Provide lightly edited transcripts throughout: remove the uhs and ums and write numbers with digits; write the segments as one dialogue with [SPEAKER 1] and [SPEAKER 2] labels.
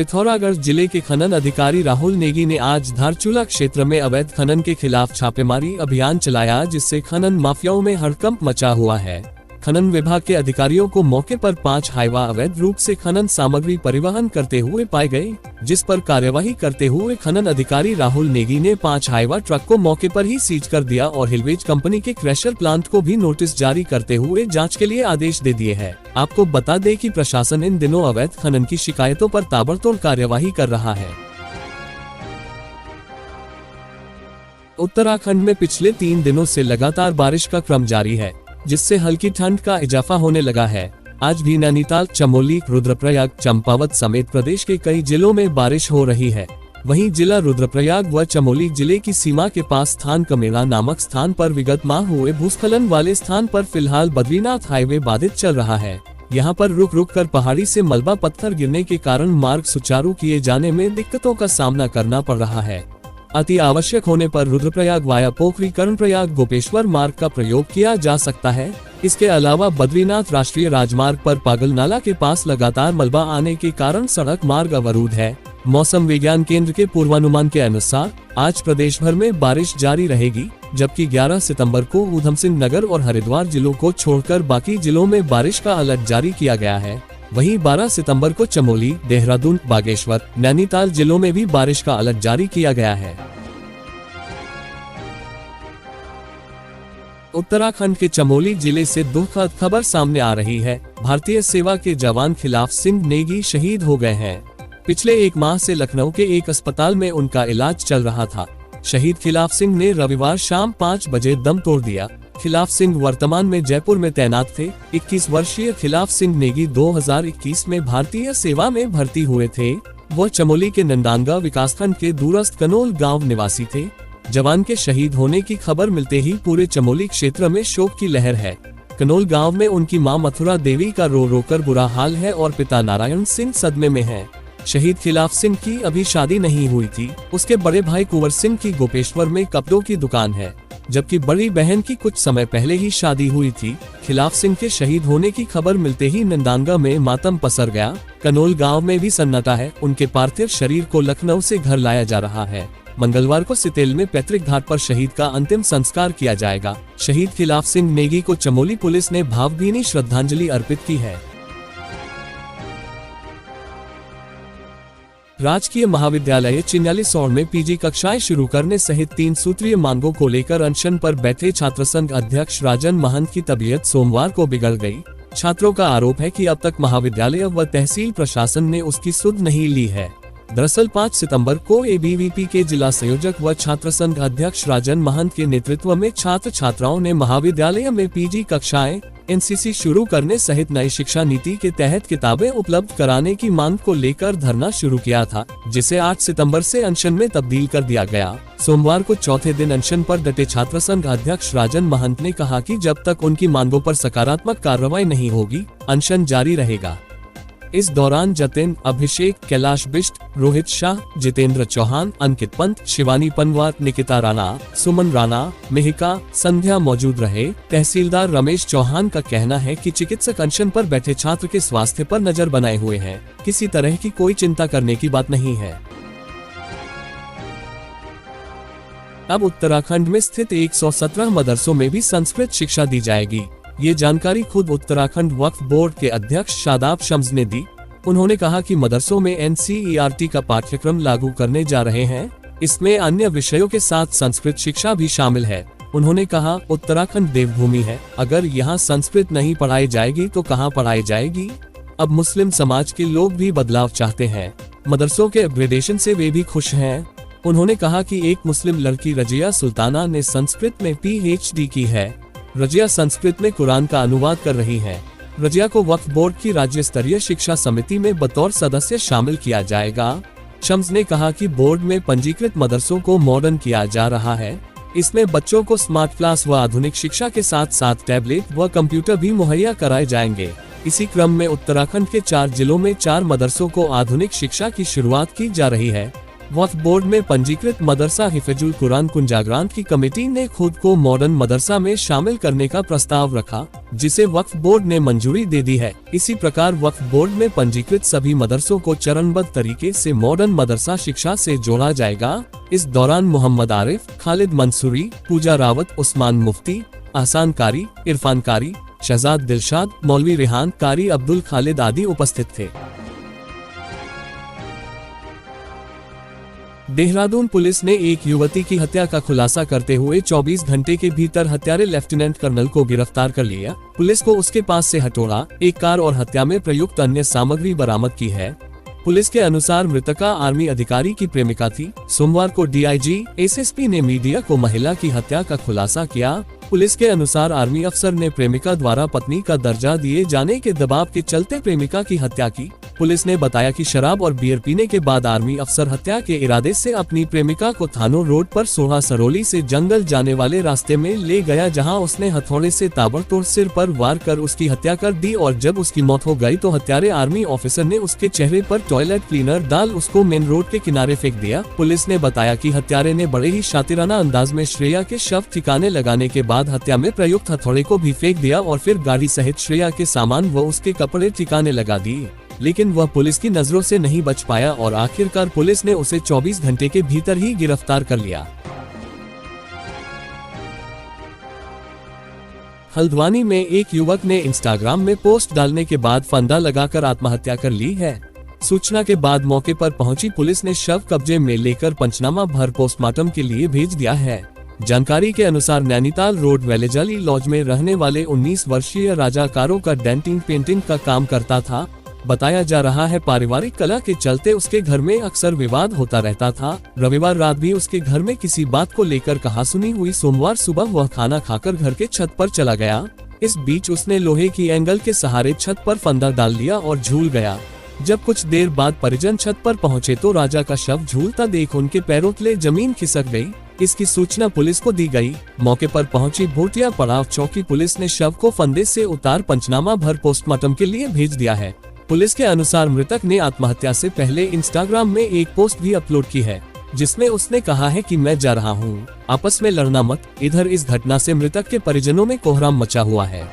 [SPEAKER 1] पिथौरागढ़ जिले के खनन अधिकारी राहुल नेगी ने आज धारचूला क्षेत्र में अवैध खनन के खिलाफ छापेमारी अभियान चलाया, जिससे खनन माफियाओं में हड़कंप मचा हुआ है। खनन विभाग के अधिकारियों को मौके पर 5 हाईवा अवैध रूप से खनन सामग्री परिवहन करते हुए पाए गए, जिस पर कार्यवाही करते हुए खनन अधिकारी राहुल नेगी ने 5 हाईवा ट्रक को मौके पर ही सीज कर दिया और हिलवेज कंपनी के क्रशर प्लांट को भी नोटिस जारी करते हुए जांच के लिए आदेश दे दिए हैं। आपको बता दें कि प्रशासन इन दिनों अवैध खनन की शिकायतों पर ताबड़तोड़ कार्यवाही कर रहा है। उत्तराखंड में पिछले 3 दिनों से लगातार बारिश का क्रम जारी है, जिससे हल्की ठंड का इजाफा होने लगा है। आज भी नैनीताल, चमोली, रुद्रप्रयाग, चंपावत समेत प्रदेश के कई जिलों में बारिश हो रही है। वहीं जिला रुद्रप्रयाग व चमोली जिले की सीमा के पास स्थान कमेला नामक स्थान पर विगत माह हुए भूस्खलन वाले स्थान पर फिलहाल बद्रीनाथ हाईवे बाधित चल रहा है। यहाँ पर रुक रुक कर पहाड़ी से मलबा पत्थर गिरने के कारण मार्ग सुचारू किए जाने में दिक्कतों का सामना करना पड़ रहा है। अति आवश्यक होने पर रुद्रप्रयाग वाया पोखरी कर्णप्रयाग गोपेश्वर मार्ग का प्रयोग किया जा सकता है। इसके अलावा बद्रीनाथ राष्ट्रीय राजमार्ग पर पागल नाला के पास लगातार मलबा आने के कारण सड़क मार्ग अवरुद्ध है। मौसम विज्ञान केंद्र के पूर्वानुमान के अनुसार आज प्रदेश भर में बारिश जारी रहेगी, जबकि 11 सितंबर को ऊधम सिंह नगर और हरिद्वार जिलों को छोड़कर बाकी जिलों में बारिश का अलर्ट जारी किया गया है। वहीं 12 सितंबर को चमोली, देहरादून, बागेश्वर, नैनीताल जिलों में भी बारिश का अलर्ट जारी किया गया है। उत्तराखंड के चमोली जिले से दुखद खबर सामने आ रही है। भारतीय सेवा के जवान खिलाफ सिंह नेगी शहीद हो गए हैं। पिछले 1 माह से लखनऊ के एक अस्पताल में उनका इलाज चल रहा था। शहीद खिलाफ सिंह ने रविवार शाम 5 बजे दम तोड़ दिया। खिलाफ सिंह वर्तमान में जयपुर में तैनात थे। 21 वर्षीय खिलाफ सिंह नेगी 2021 में भारतीय सेवा में भर्ती हुए थे। वो चमोली के नंदांगा विकासखंड के दूरस्थ कनोल गांव निवासी थे। जवान के शहीद होने की खबर मिलते ही पूरे चमोली क्षेत्र में शोक की लहर है। कनोल गांव में उनकी मां मथुरा देवी का रो रो कर बुरा हाल है और पिता नारायण सिंह सदमे में हैं। शहीद खिलाफ सिंह की अभी शादी नहीं हुई थी। उसके बड़े भाई कुंवर सिंह की गोपेश्वर में कपड़ों की दुकान है, जबकि बड़ी बहन की कुछ समय पहले ही शादी हुई थी। खिलाफ सिंह के शहीद होने की खबर मिलते ही नंदांगा में मातम पसर गया। कनोल गांव में भी सन्नाटा है। उनके पार्थिव शरीर को लखनऊ से घर लाया जा रहा है। मंगलवार को सितेल में पैतृक घाट पर शहीद का अंतिम संस्कार किया जाएगा। शहीद खिलाफ सिंह नेगी को चमोली पुलिस ने भावभीनी श्रद्धांजलि अर्पित की है। राजकीय महाविद्यालय चिन्यालीसौड़ में पीजी कक्षाएं शुरू करने सहित 3 सूत्रीय मांगों को लेकर अनशन पर बैठे छात्र संघ अध्यक्ष राजन महंत की तबीयत सोमवार को बिगड़ गई। छात्रों का आरोप है कि अब तक महाविद्यालय व तहसील प्रशासन ने उसकी सुध नहीं ली है। दरअसल 5 सितंबर को एबीवीपी के जिला संयोजक व छात्र संघ अध्यक्ष राजन महंत के नेतृत्व में छात्र छात्राओं ने महाविद्यालय में पीजी कक्षाएं, एनसीसी शुरू करने सहित नई शिक्षा नीति के तहत किताबें उपलब्ध कराने की मांग को लेकर धरना शुरू किया था, जिसे 8 सितंबर से अनशन में तब्दील कर दिया गया। सोमवार को चौथे दिन अनशन पर डटे छात्र संघ अध्यक्ष राजन महंत ने कहा कि जब तक उनकी मांगों पर सकारात्मक कार्रवाई नहीं होगी, अनशन जारी रहेगा। इस दौरान जतिन, अभिषेक, कैलाश बिष्ट, रोहित शाह, जितेंद्र चौहान, अंकित पंत, शिवानी पनवार, निकिता राणा, सुमन राणा, मिहिका, संध्या मौजूद रहे। तहसीलदार रमेश चौहान का कहना है कि चिकित्सक अनशन पर बैठे छात्र के स्वास्थ्य पर नजर बनाए हुए हैं। किसी तरह की कोई चिंता करने की बात नहीं है। अब उत्तराखंड में स्थित 117 मदरसों में भी संस्कृत शिक्षा दी जाएगी। ये जानकारी खुद उत्तराखंड वक्फ बोर्ड के अध्यक्ष शादाब शम्स ने दी। उन्होंने कहा कि मदरसों में एनसीईआरटी का पाठ्यक्रम लागू करने जा रहे हैं। इसमें अन्य विषयों के साथ संस्कृत शिक्षा भी शामिल है। उन्होंने कहा, उत्तराखंड देवभूमि है, अगर यहाँ संस्कृत नहीं पढ़ाई जाएगी तो कहाँ पढ़ाई जाएगी। अब मुस्लिम समाज के लोग भी बदलाव चाहते हैं। मदरसों के अपग्रेडेशन से वे भी खुश हैं। उन्होंने कहा कि एक मुस्लिम लड़की रजिया सुल्ताना ने संस्कृत में PhD की है। रजिया संस्कृत में कुरान का अनुवाद कर रही है। रजिया को वक्फ बोर्ड की राज्य स्तरीय शिक्षा समिति में बतौर सदस्य शामिल किया जाएगा। शम्स ने कहा कि बोर्ड में पंजीकृत मदरसों को मॉडर्न किया जा रहा है। इसमें बच्चों को स्मार्ट क्लास व आधुनिक शिक्षा के साथ साथ टैबलेट व कंप्यूटर भी मुहैया कराए जाएंगे। इसी क्रम में उत्तराखंड के 4 जिलों में 4 मदरसों को आधुनिक शिक्षा की शुरुआत की जा रही है। वक्फ बोर्ड में पंजीकृत मदरसा हिफजुल कुरान कुंजाग्रांत की कमेटी ने खुद को मॉडर्न मदरसा में शामिल करने का प्रस्ताव रखा, जिसे वक्फ बोर्ड ने मंजूरी दे दी है। इसी प्रकार वक्फ बोर्ड में पंजीकृत सभी मदरसों को चरणबद्ध तरीके से मॉडर्न मदरसा शिक्षा से जोड़ा जाएगा। इस दौरान मोहम्मद आरिफ, खालिद मंसूरी, पूजा रावत, उस्मान मुफ्ती, अहसान कारी, इरफान कारी, शहजाद दिलशाद, मौलवी रेहान कारी, अब्दुल खालिद आदि उपस्थित थे। देहरादून पुलिस ने एक युवती की हत्या का खुलासा करते हुए 24 घंटे के भीतर हत्यारे लेफ्टिनेंट कर्नल को गिरफ्तार कर लिया। पुलिस को उसके पास से हथौड़ा, एक कार और हत्या में प्रयुक्त अन्य सामग्री बरामद की है। पुलिस के अनुसार मृतका आर्मी अधिकारी की प्रेमिका थी। सोमवार को डीआईजी एसएसपी ने मीडिया को महिला की हत्या का खुलासा किया। पुलिस के अनुसार आर्मी अफसर ने प्रेमिका द्वारा पत्नी का दर्जा दिए जाने के दबाव के चलते प्रेमिका की हत्या की। पुलिस ने बताया कि शराब और बियर पीने के बाद आर्मी अफसर हत्या के इरादे से अपनी प्रेमिका को थानो रोड पर सोहा सरोली से जंगल जाने वाले रास्ते में ले गया, जहां उसने हथौड़े से ताबड़तोड़ सिर पर वार कर उसकी हत्या कर दी और जब उसकी मौत हो गई तो हत्यारे आर्मी ऑफिसर ने उसके चेहरे पर टॉयलेट क्लीनर डाल उसको मेन रोड के किनारे फेंक दिया। पुलिस ने बताया कि हत्यारे ने बड़े ही शातिराना अंदाज में श्रेया के शव ठिकाने लगाने के बाद हत्या में प्रयुक्त हथौड़े को भी फेंक दिया और फिर गाड़ी सहित श्रेया के सामान व उसके कपड़े ठिकाने लगा दिए, लेकिन वह पुलिस की नजरों से नहीं बच पाया और आखिरकार पुलिस ने उसे 24 घंटे के भीतर ही गिरफ्तार कर लिया। हल्द्वानी में एक युवक ने इंस्टाग्राम में पोस्ट डालने के बाद फंदा लगाकर आत्महत्या कर ली है। सूचना के बाद मौके पर पहुंची पुलिस ने शव कब्जे में लेकर पंचनामा भर पोस्टमार्टम के लिए भेज दिया है। जानकारी के अनुसार नैनीताल रोड वेलेजाली लॉज में रहने वाले 19 वर्षीय राजा कारो का डेंटिंग पेंटिंग का काम करता था। बताया जा रहा है पारिवारिक कलह के चलते उसके घर में अक्सर विवाद होता रहता था। रविवार रात भी उसके घर में किसी बात को लेकर कहासुनी हुई। सोमवार सुबह वह खाना खाकर घर के छत पर चला गया। इस बीच उसने लोहे की एंगल के सहारे छत पर फंदा डाल दिया और झूल गया। जब कुछ देर बाद परिजन छत पर पहुंचे तो राजा का शव झूलता देख उनके पैरों तले जमीन खिसक गई। इसकी सूचना पुलिस को दी गई। मौके पर पहुंची भोटिया पड़ाव चौकी पुलिस ने शव को फंदे से उतार पंचनामा भर पोस्टमार्टम के लिए भेज दिया है। पुलिस के अनुसार मृतक ने आत्महत्या से पहले इंस्टाग्राम में एक पोस्ट भी अपलोड की है, जिसमें उसने कहा है कि मैं जा रहा हूं, आपस में लड़ना मत। इधर इस घटना से मृतक के परिजनों में कोहराम मचा हुआ है।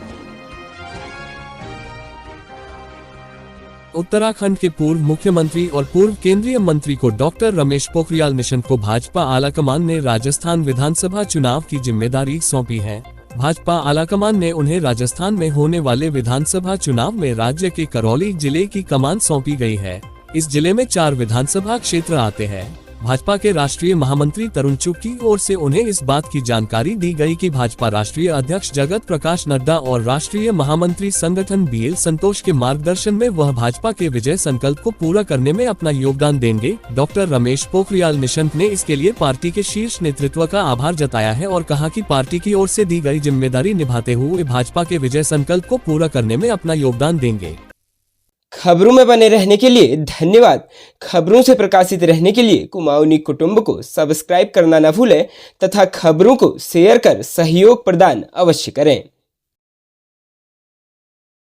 [SPEAKER 1] उत्तराखंड के पूर्व मुख्यमंत्री और पूर्व केंद्रीय मंत्री को डॉक्टर रमेश पोखरियाल निशंक को भाजपा आलाकमान ने राजस्थान विधानसभा चुनाव की जिम्मेदारी सौंपी है। भाजपा आलाकमान ने उन्हें राजस्थान में होने वाले विधानसभा चुनाव में राज्य के करौली जिले की कमान सौंपी गई है। इस जिले में 4 विधानसभा क्षेत्र आते हैं। भाजपा के राष्ट्रीय महामंत्री तरुण चुग की ओर से उन्हें इस बात की जानकारी दी गई कि भाजपा राष्ट्रीय अध्यक्ष जगत प्रकाश नड्डा और राष्ट्रीय महामंत्री संगठन बीएल संतोष के मार्गदर्शन में वह भाजपा के विजय संकल्प को पूरा करने में अपना योगदान देंगे। डॉक्टर रमेश पोखरियाल निशंक ने इसके लिए पार्टी के शीर्ष नेतृत्व का आभार जताया है और कहा कि पार्टी की ओर से दी गई जिम्मेदारी निभाते हुए भाजपा के विजय संकल्प को पूरा करने में अपना योगदान देंगे।
[SPEAKER 2] खबरों में बने रहने के लिए धन्यवाद। खबरों से प्रकाशित रहने के लिए कुमाऊनी कुटुंब को सब्सक्राइब करना न भूलें तथा खबरों को शेयर कर सहयोग प्रदान अवश्य करें।